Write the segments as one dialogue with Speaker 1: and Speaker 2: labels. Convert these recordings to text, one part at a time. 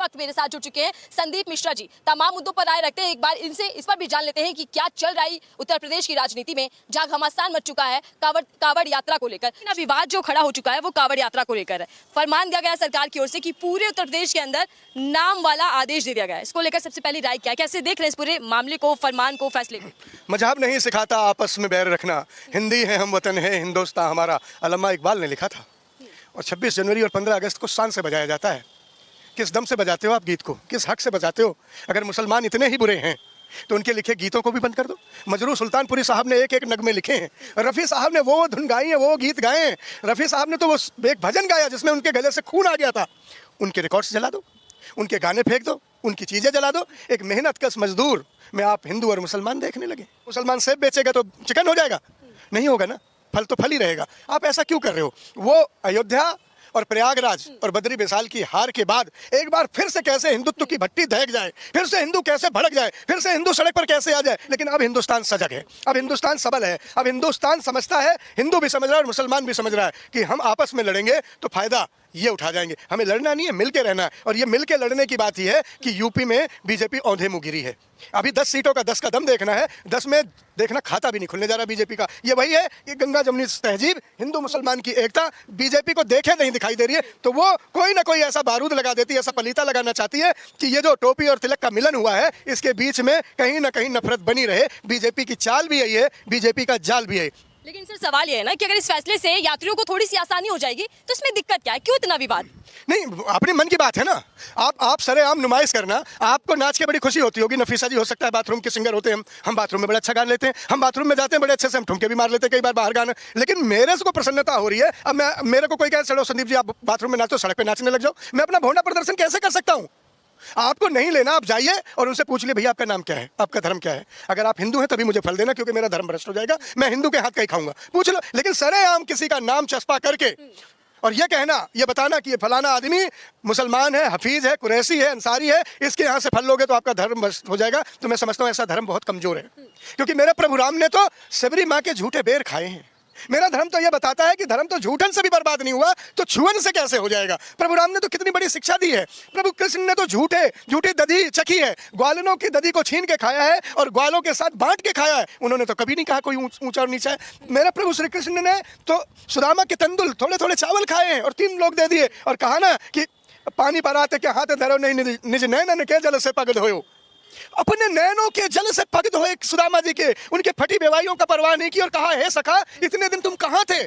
Speaker 1: वक्त मेरे साथ जुड़ चुके हैं संदीप मिश्रा जी। तमाम मुद्दों पर राय रखते हैं, एक बार इनसे इस पर भी जान लेते हैं कि क्या चल रहा है उत्तर प्रदेश की राजनीति में, जहां घमासान मच चुका है कावड़ यात्रा को लेकर। विवाद जो खड़ा हो चुका है वो कावड़ यात्रा को लेकर है। फरमान दिया गया सरकार की ओर से कि पूरे उत्तर प्रदेश के अंदर नाम वाला आदेश दे दिया गया है। इसको लेकर सबसे पहली राय क्या है, कैसे देख रहे हैं इस पूरे मामले को, फरमान को, फैसले को?
Speaker 2: मजहब नहीं सिखाता आपस में बैर रखना, हिंदी है हम वतन है हिंदुस्तान हमारा, अल्लामा इकबाल ने लिखा था। और 26 जनवरी और 15 अगस्त को शान से बजाया जाता है। किस दम से बजाते हो आप गीत को, किस हक से बजाते हो? अगर मुसलमान इतने ही बुरे हैं तो उनके लिखे गीतों को भी बंद कर दो। मजरू सुल्तानपुरी साहब ने एक एक नगमे लिखे हैं, रफ़ी साहब ने वो धुन गाई है, वो गीत गाए हैं। रफ़ी साहब ने तो वो एक भजन गाया जिसमें उनके गले से खून आ गया था। उनके रिकॉर्ड्स जला दो, उनके गाने फेंक दो, उनकी चीज़ें जला दो। एक मेहनत कश मजदूर में आप हिंदू और मुसलमान देखने लगे। मुसलमान सेब बेचेगा तो चिकन हो जाएगा? नहीं होगा ना, फल तो फल ही रहेगा। आप ऐसा क्यों कर रहे हो? वो अयोध्या और प्रयागराज और बद्री विशाल की हार के बाद एक बार फिर से कैसे हिंदुत्व की भट्टी दहक जाए, फिर से हिंदू कैसे भड़क जाए, फिर से हिंदू सड़क पर कैसे आ जाए। लेकिन अब हिंदुस्तान सजग है, अब हिंदुस्तान सबल है, अब हिंदुस्तान समझता है, हिंदू भी समझ रहा है और मुसलमान भी समझ रहा है कि हम आपस में लड़ेंगे तो फायदा ये उठा जाएंगे। हमें लड़ना नहीं है, मिलके रहना है। और ये मिलके लड़ने की बात ही है कि यूपी में बीजेपी औंधे मुँह गिरी है। अभी 10 सीटों का 10 का दम देखना है, 10 में देखना खाता भी नहीं खुलने जा रहा बीजेपी का। ये वही है कि गंगा जमुनी तहजीब, हिंदू मुसलमान की एकता बीजेपी को देखे नहीं दिखाई दे रही है, तो वो कोई ना कोई ऐसा बारूद लगा देती है, ऐसा पलीता लगाना चाहती है कि ये जो टोपी और तिलक का मिलन हुआ है इसके बीच में कहीं ना कहीं नफरत बनी रहे। बीजेपी की चाल भी यही है, बीजेपी का जाल भी है।
Speaker 1: लेकिन सर सवाल ये है ना कि अगर इस फैसले से यात्रियों को थोड़ी सी आसानी हो जाएगी तो इसमें दिक्कत क्या है, क्यों इतना विवाद?
Speaker 2: नहीं, अपने मन की बात है ना। आप सरेआम नुमाइश करना, आपको नाच के बड़ी खुशी होती होगी। नफीसा जी हो सकता है बाथरूम के सिंगर होते हैं, हम बाथरूम में बड़ा अच्छा गान लेते हैं, हम बाथरूम में जाते हैं बड़े अच्छे से हम ठुमके भी मार लेते हैं कई बार बाहर गाना। लेकिन मेरे से को प्रसन्नता हो रही है। अब मेरे को कोई कहे चलो संदीप जी आप बाथरूम में नाचो, सड़क पे नाचने लग जाओ, मैं अपना भोंडा प्रदर्शन कैसे कर सकता हूँ? आपको नहीं लेना, आप जाइए और उनसे पूछ लिए भैया आपका नाम क्या है, आपका धर्म क्या है। अगर आप हिंदू हैं तभी मुझे फल देना, क्योंकि मेरा धर्म भ्रष्ट हो जाएगा, मैं हिंदू के हाथ का ही खाऊंगा, पूछ लो। लेकिन सरेआम किसी का नाम चस्पा करके और ये कहना, ये बताना कि ये फलाना आदमी मुसलमान है, हफीज है, कुरैशी है, अंसारी है, इसके यहाँ से फल लोगे तो आपका धर्म भ्रष्ट हो जाएगा, तो मैं समझता हूँ ऐसा धर्म बहुत कमजोर है। क्योंकि मेरे प्रभु राम ने तो सबरी माँ के झूठे बेर खाए हैं। मेरा धर्म तो यह बताता है कि धर्म तो झूठन से भी बर्बाद नहीं हुआ तो छुअन से कैसे हो जाएगा। प्रभु राम ने तो कितनी बड़ी शिक्षा दी है। प्रभु कृष्ण ने तो झूठी दधी चखी है, ग्वालों की दधी को छीन के खाया है और ग्वालों के साथ बांट के खाया है। उन्होंने तो कभी नहीं कहा कोई ऊंचा और नीचा है। मेरा प्रभु श्री कृष्ण ने तो सुदामा के तंदुल थोड़े थोड़े चावल खाए हैं और 3 लोग दे दिए और कहा ना कि पानी पराते के हाथ धरो नहीं निज नैन के जल से पगद होयो। अपने नैनों के जल से पगद हुए सुदामा जी के, उनके फटी बेवाइयों का परवाह नहीं की और कहा हे सखा इतने दिन तुम कहाँ थे।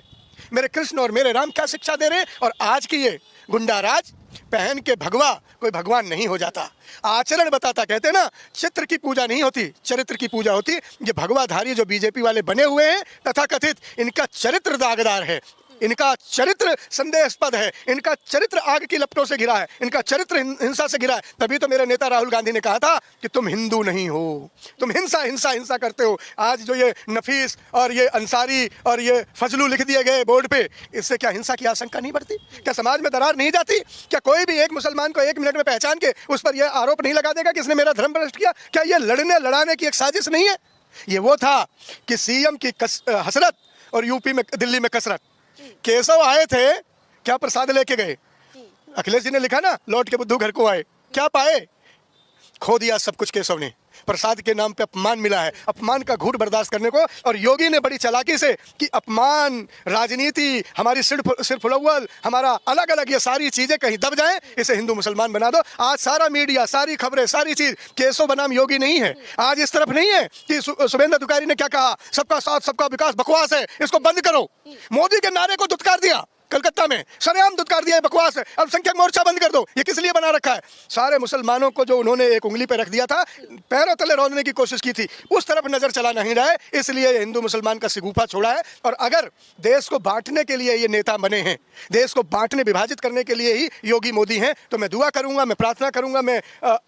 Speaker 2: मेरे कृष्ण और मेरे राम क्या शिक्षा दे रहे। और आज की ये गुंडाराज पहन के भगवा कोई भगवान नहीं हो जाता, आचरण बताता। कहते ना चित्र की पूजा नहीं होती, चरित्र की पूजा होती। ये भगवाधारी जो बीजेपी वाले बने हुए हैं तथाकथित, इनका चरित्र दागदार है, इनका चरित्र संदेहास्पद है, इनका चरित्र आग की लपटों से घिरा है, इनका चरित्र हिंसा से घिरा है। तभी तो मेरे नेता राहुल गांधी ने कहा था कि तुम हिंदू नहीं हो, तुम हिंसा हिंसा हिंसा करते हो। आज जो ये नफीस और ये अंसारी और ये फजलू लिख दिए गए बोर्ड पे, इससे क्या हिंसा की आशंका नहीं बढ़ती? क्या समाज में दरार नहीं जाती? क्या कोई भी एक मुसलमान को 1 मिनट में पहचान के उस पर यह आरोप नहीं लगा देगा कि इसने मेरा धर्म भ्रष्ट किया? क्या ये लड़ने लड़ाने की एक साजिश नहीं है? ये वो था कि सीएम की हसरत और यूपी में दिल्ली में कसरत। केशव आए थे, क्या प्रसाद लेके गए? अखिलेश जी ने लिखा ना लौट के बुद्धू घर को आए, क्या पाए? खो दिया सब कुछ केशव ने। प्रसाद के नाम पे अपमान मिला है, अपमान का घूंट बर्दाश्त करने को। और योगी ने बड़ी चालाकी से कि अपमान, राजनीति, हमारी सिर फुलव्वल, हमारा अलग अलग ये सारी चीजें कहीं दब जाएं, इसे हिंदू मुसलमान बना दो। आज सारा मीडिया, सारी खबरें, सारी चीज केशव बनाम योगी नहीं है। आज इस तरफ नहीं है कि शुभेंद्र अधिकारी ने क्या कहा, सबका साथ सबका विकास बकवास है, इसको बंद करो। मोदी के नारे को दुत्कार दिया कलकत्ता में, सरेआम दुत्कार दिया, बकवास है, अल्पसंख्यक मोर्चा बंद कर दो। ये किस लिए बना रखा है? सारे मुसलमानों को जो उन्होंने एक उंगली पे रख दिया था, पैरों तले रौंदने की कोशिश की थी, उस तरफ नजर चला नहीं रहा है। इसलिए हिंदू मुसलमान का सिगूफा छोड़ा है। और अगर देश को बांटने के लिए ये नेता बने हैं, देश को बांटने विभाजित करने के लिए ही योगी मोदी हैं, तो मैं दुआ करूंगा, मैं प्रार्थना करूंगा, मैं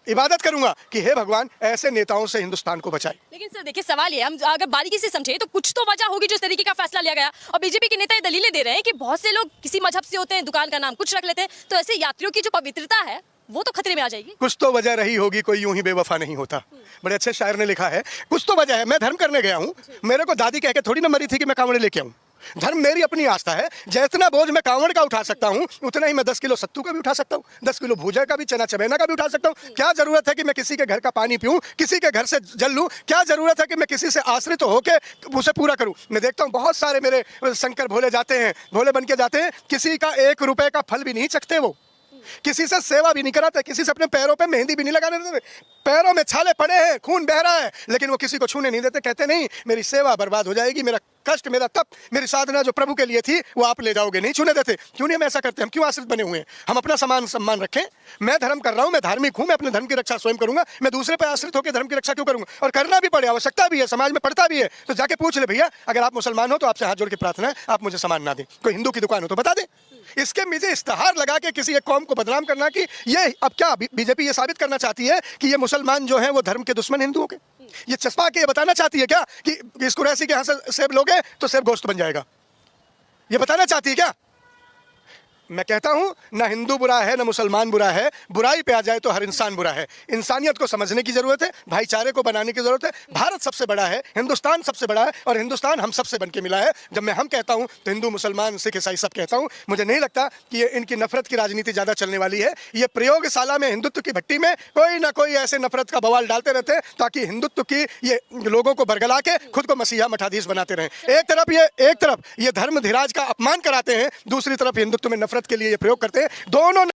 Speaker 2: इबादत करूंगा कि हे भगवान ऐसे नेताओं से हिंदुस्तान को बचाए।
Speaker 1: लेकिन सर देखिए सवाल ये, हम अगर बारीकी से समझे तो कुछ तो वजह होगी जो इस तरीके का फैसला लिया गया। और बीजेपी के नेता ये दलीलें दे रहे हैं कि बहुत से लोग किसी मजहब से होते हैं, दुकान का नाम कुछ रख लेते हैं, तो ऐसे यात्रियों की जो पवित्रता है वो तो खतरे में आ जाएगी।
Speaker 2: कुछ तो वजह रही होगी, कोई यूं ही बेवफा नहीं होता। बड़े अच्छे शायर ने लिखा है, कुछ तो वजह है। मैं धर्म करने गया हूँ, मेरे को दादी कह के थोड़ी ना मरी थी कि मैं कांवड़े लेके आऊँ। धर्म मेरी अपनी आस्था है। जितना बोझ मैं कांवड़ का उठा सकता हूँ उतना ही मैं 10 किलो सत्तू का भी उठा सकता हूँ, 10 किलो भूजा का भी, चना चबेना का भी उठा सकता हूँ। क्या जरूरत है कि मैं किसी के घर का पानी पीऊँ, किसी के घर से जल लूँ? क्या जरूरत है कि मैं किसी से आश्रित होकर उसे पूरा करूँ? मैं देखता हूँ बहुत सारे मेरे शंकर भोले जाते हैं, भोले बन के जाते हैं, किसी का 1 रुपए का फल भी नहीं चखते, वो किसी से सेवा भी नहीं कराते, किसी से अपने पैरों पे मेहंदी भी नहीं लगाने देते। पैरों में छाले पड़े हैं, खून बह रहा है, लेकिन वो किसी को छूने नहीं देते। कहते नहीं मेरी सेवा बर्बाद हो जाएगी, मेरा कष्ट, मेरा तप, मेरी साधना जो प्रभु के लिए थी वो आप ले जाओगे, नहीं छूने देते। क्यों नहीं हम ऐसा करते? हम क्यों आश्रित बने हुए हैं? हम अपना समान सम्मान रखें। मैं धर्म कर रहा हूं, मैं धार्मिक हूं, मैं अपने धर्म की रक्षा स्वयं करूंगा। मैं दूसरे पर आश्रित होकर धर्म की रक्षा क्यों करूंगा? और करना भी पड़े, आवश्यकता भी है, समाज में पड़ता भी है। तो जाके पूछ ले भैया, अगर आप मुसलमान हो तो आपसे हाथ जोड़ के प्रार्थना है आप मुझे सामान ना दें। कोई हिंदू की दुकान हो तो बता दे। इसके मुझे इश्तेहार लगा के किसी एक कौम को बदनाम करना कि ये अब क्या बीजेपी ये साबित करना चाहती है कि ये मुसलमान जो हैं वो धर्म के दुश्मन हिंदुओं के? ये चस्पा के ये बताना चाहती है क्या कि इस कुरैशी के यहाँ से सेब लोगे तो सेब गोश्त बन जाएगा? ये बताना चाहती है क्या? मैं कहता हूं ना हिंदू बुरा है ना मुसलमान बुरा है, बुराई पे आ जाए तो हर इंसान बुरा है। इंसानियत को समझने की जरूरत है, भाईचारे को बनाने की जरूरत है। भारत सबसे बड़ा है, हिंदुस्तान सबसे बड़ा है और हिंदुस्तान हम सबसे बन के मिला है। जब मैं हम कहता हूं तो हिंदू मुसलमान सिख ईसाई सब कहता हूं। मुझे नहीं लगता कि ये इनकी नफरत की राजनीति ज्यादा चलने वाली है। ये प्रयोगशाला में हिंदुत्व की भट्टी में कोई ना कोई ऐसे नफरत का बवाल डालते रहते हैं ताकि हिंदुत्व की ये लोगों को बरगला के खुद को मसीहा मठाधीश बनाते रहें। एक तरफ ये धर्म धीराज का अपमान कराते हैं, दूसरी तरफ हिंदुत्व में नफरत के लिए ये प्रयोग करते हैं। दोनों